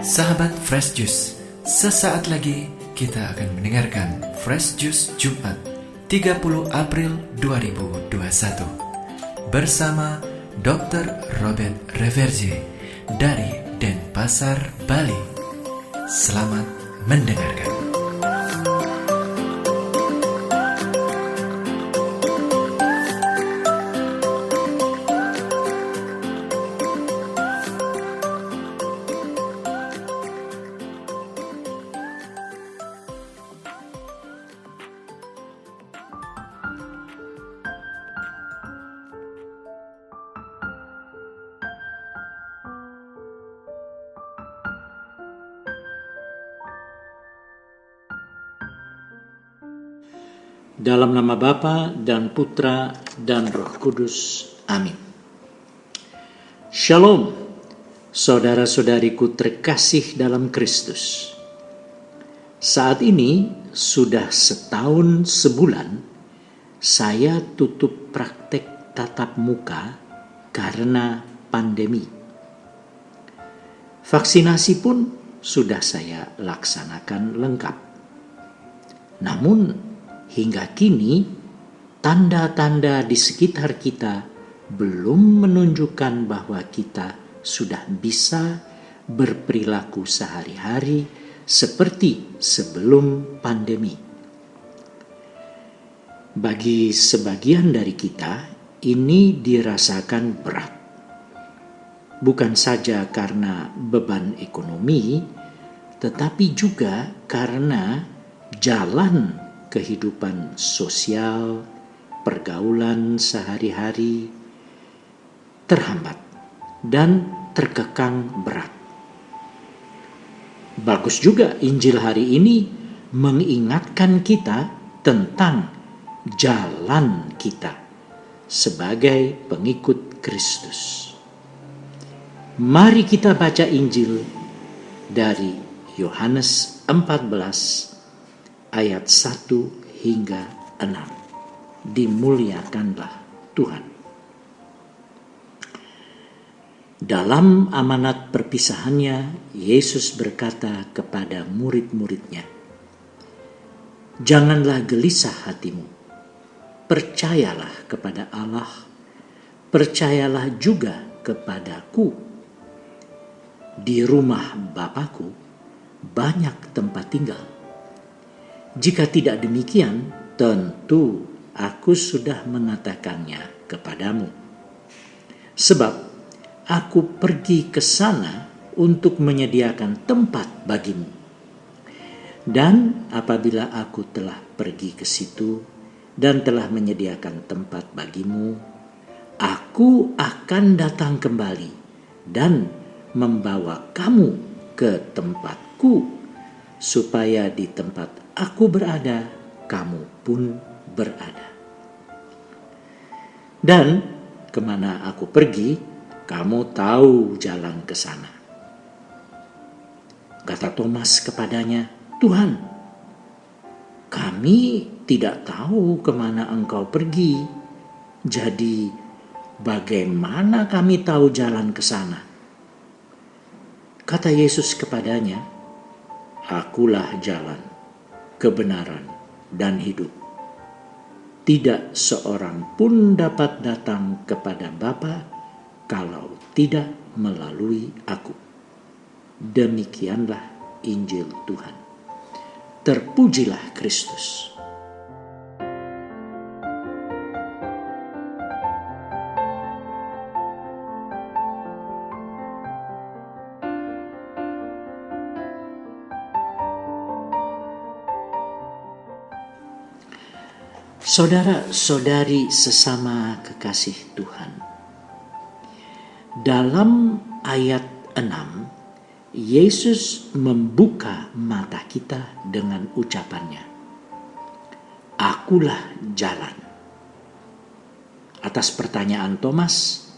Sahabat Fresh Juice, sesaat lagi kita akan mendengarkan Fresh Juice Jumat 30 April 2021 bersama Dr. Robert Reverje dari Denpasar, Bali. Selamat mendengarkan. Dalam nama Bapa dan Putra dan Roh Kudus. Amin. Shalom, saudara-saudariku terkasih dalam Kristus. Saat ini sudah setahun sebulan saya tutup praktek tatap muka karena pandemi. Vaksinasi pun sudah saya laksanakan lengkap. Namun hingga kini, tanda-tanda di sekitar kita belum menunjukkan bahwa kita sudah bisa berperilaku sehari-hari seperti sebelum pandemi. Bagi sebagian dari kita, ini dirasakan berat. Bukan saja karena beban ekonomi, tetapi juga karena jalan kehidupan sosial, pergaulan sehari-hari terhambat dan terkekang berat. Bagus juga Injil hari ini mengingatkan kita tentang jalan kita sebagai pengikut Kristus. Mari kita baca Injil dari Yohanes 14 ayat 1 hingga 6. Dimuliakanlah Tuhan. Dalam amanat perpisahannya, Yesus berkata kepada murid-muridnya, "Janganlah gelisah hatimu. Percayalah kepada Allah, percayalah juga kepadaku. Di rumah Bapa-Ku banyak tempat tinggal. Jika tidak demikian, tentu aku sudah mengatakannya kepadamu. Sebab aku pergi ke sana untuk menyediakan tempat bagimu. Dan apabila aku telah pergi ke situ dan telah menyediakan tempat bagimu, aku akan datang kembali dan membawa kamu ke tempatku, supaya di tempat aku berada, kamu pun berada. Dan kemana aku pergi, kamu tahu jalan ke sana." Kata Thomas kepadanya, "Tuhan, kami tidak tahu kemana Engkau pergi. Jadi bagaimana kami tahu jalan ke sana?" Kata Yesus kepadanya, "Akulah jalan, kebenaran, dan hidup. Tidak seorang pun dapat datang kepada Bapa kalau tidak melalui aku." Demikianlah Injil Tuhan. Terpujilah Kristus. Saudara-saudari sesama kekasih Tuhan, dalam ayat 6, Yesus membuka mata kita dengan ucapannya, "Akulah jalan." Atas pertanyaan Thomas,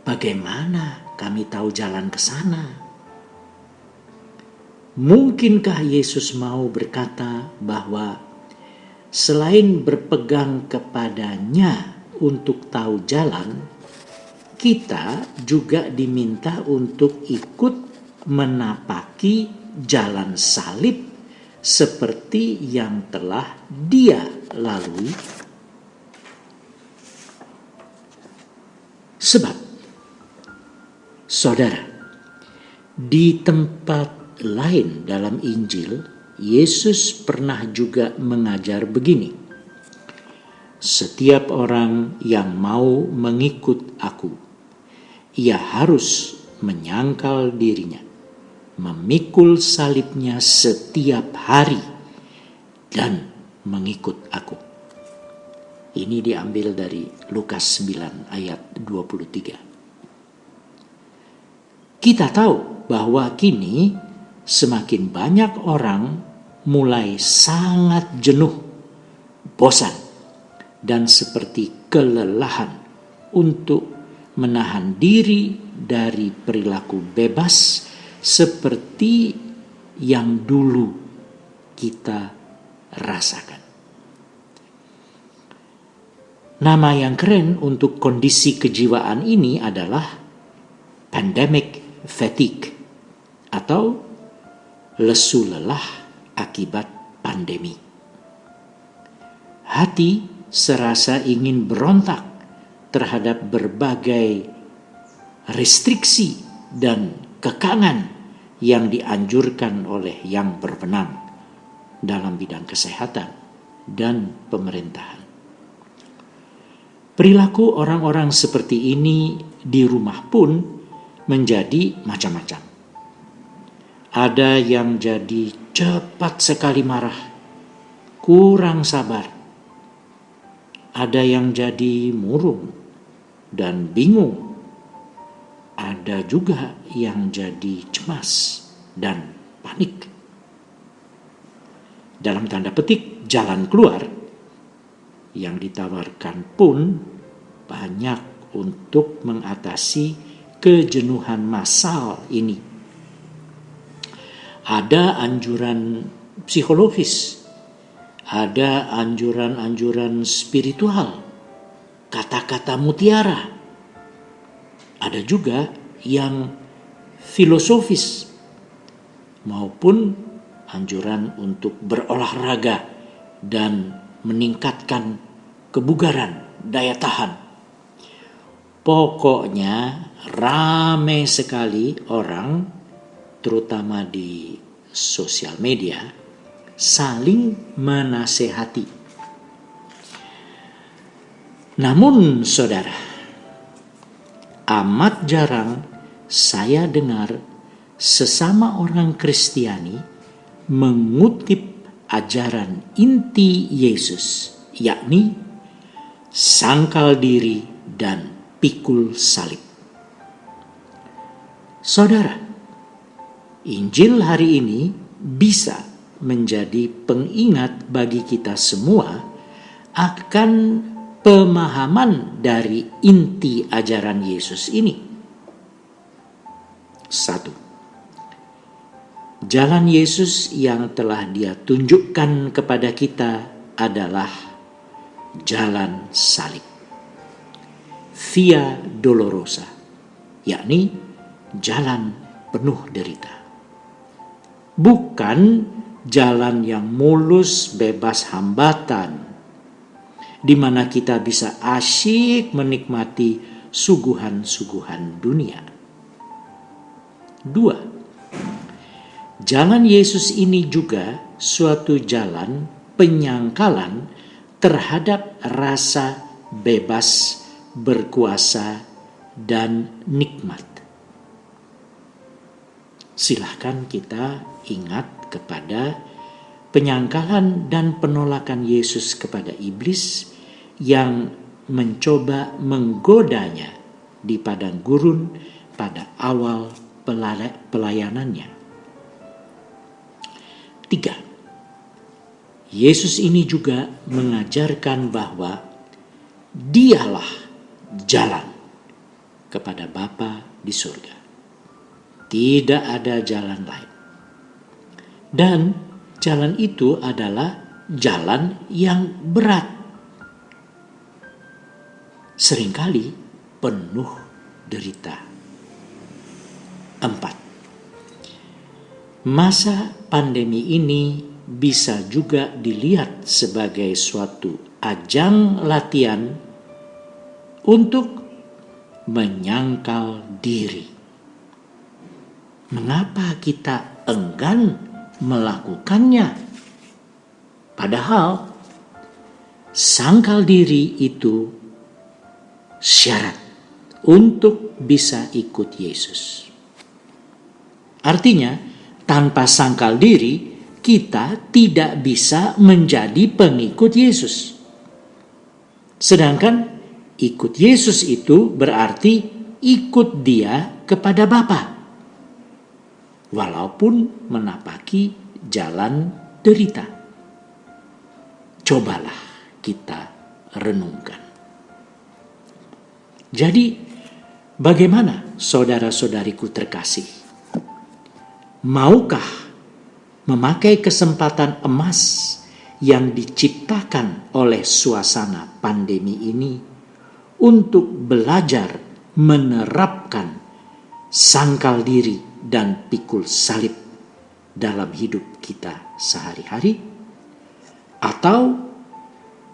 "Bagaimana kami tahu jalan ke sana?" Mungkinkah Yesus mau berkata bahwa selain berpegang kepadanya untuk tahu jalan, kita juga diminta untuk ikut menapaki jalan salib seperti yang telah Dia lalui? Sebab, saudara, di tempat lain dalam Injil, Yesus pernah juga mengajar begini: setiap orang yang mau mengikut aku, ia harus menyangkal dirinya, memikul salibnya setiap hari, dan mengikut aku. Ini diambil dari Lukas 9 ayat 23. Kita tahu bahwa kini semakin banyak orang mulai sangat jenuh, bosan, dan seperti kelelahan untuk menahan diri dari perilaku bebas seperti yang dulu kita rasakan. Nama yang keren untuk kondisi kejiwaan ini adalah pandemic fatigue atau lesu lelah akibat pandemi. Hati serasa ingin berontak terhadap berbagai restriksi dan kekangan yang dianjurkan oleh yang berwenang dalam bidang kesehatan dan pemerintahan. Perilaku orang-orang seperti ini di rumah pun menjadi macam-macam. Ada yang jadi cepat sekali marah, kurang sabar. Ada yang jadi murung dan bingung. Ada juga yang jadi cemas dan panik. Dalam tanda petik, jalan keluar yang ditawarkan pun banyak untuk mengatasi kejenuhan massal ini. Ada anjuran psikologis, ada anjuran-anjuran spiritual, kata-kata mutiara. Ada juga yang filosofis maupun anjuran untuk berolahraga dan meningkatkan kebugaran, daya tahan. Pokoknya ramai sekali orang, terutama di sosial media, saling menasehati. Namun saudara, amat jarang saya dengar sesama orang Kristiani mengutip ajaran inti Yesus, yakni sangkal diri dan pikul salib. Saudara, Injil hari ini bisa menjadi pengingat bagi kita semua akan pemahaman dari inti ajaran Yesus ini. 1. Jalan Yesus yang telah Dia tunjukkan kepada kita adalah jalan salib, Via Dolorosa, yakni jalan penuh derita. Bukan jalan yang mulus bebas hambatan, di mana kita bisa asyik menikmati suguhan-suguhan dunia. 2. Jalan Yesus ini juga suatu jalan penyangkalan terhadap rasa bebas, berkuasa, dan nikmat. Silahkan kita ingat kepada penyangkalan dan penolakan Yesus kepada iblis yang mencoba menggodanya di padang gurun pada awal pelayanannya. 3. Yesus ini juga mengajarkan bahwa Dialah jalan kepada Bapa di surga. Tidak ada jalan lain. Dan jalan itu adalah jalan yang berat. Seringkali penuh derita. 4. Masa pandemi ini bisa juga dilihat sebagai suatu ajang latihan untuk menyangkal diri. Mengapa kita enggan melakukannya? Padahal sangkal diri itu syarat untuk bisa ikut Yesus. Artinya, tanpa sangkal diri, kita tidak bisa menjadi pengikut Yesus. Sedangkan ikut Yesus itu berarti ikut Dia kepada Bapa, walaupun menapaki jalan derita. Cobalah kita renungkan. Jadi, bagaimana saudara-saudariku terkasih? Maukah memakai kesempatan emas yang diciptakan oleh suasana pandemi ini untuk belajar menerapkan sangkal diri dan pikul salib dalam hidup kita sehari-hari? Atau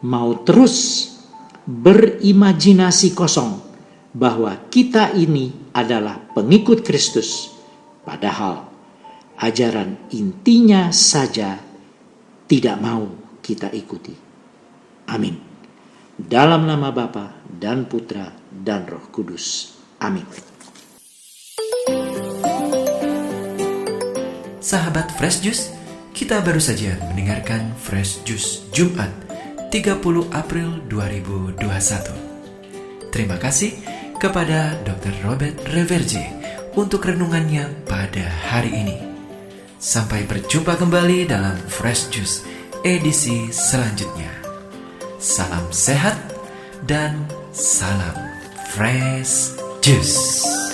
mau terus berimajinasi kosong bahwa kita ini adalah pengikut Kristus, padahal ajaran intinya saja tidak mau kita ikuti. Amin. Dalam nama Bapa dan Putra dan Roh Kudus. Amin. Sahabat Fresh Juice, kita baru saja mendengarkan Fresh Juice Jumat 30 April 2021. Terima kasih kepada Dr. Robert Reverje untuk renungannya pada hari ini. Sampai berjumpa kembali dalam Fresh Juice edisi selanjutnya. Salam sehat dan salam Fresh Juice.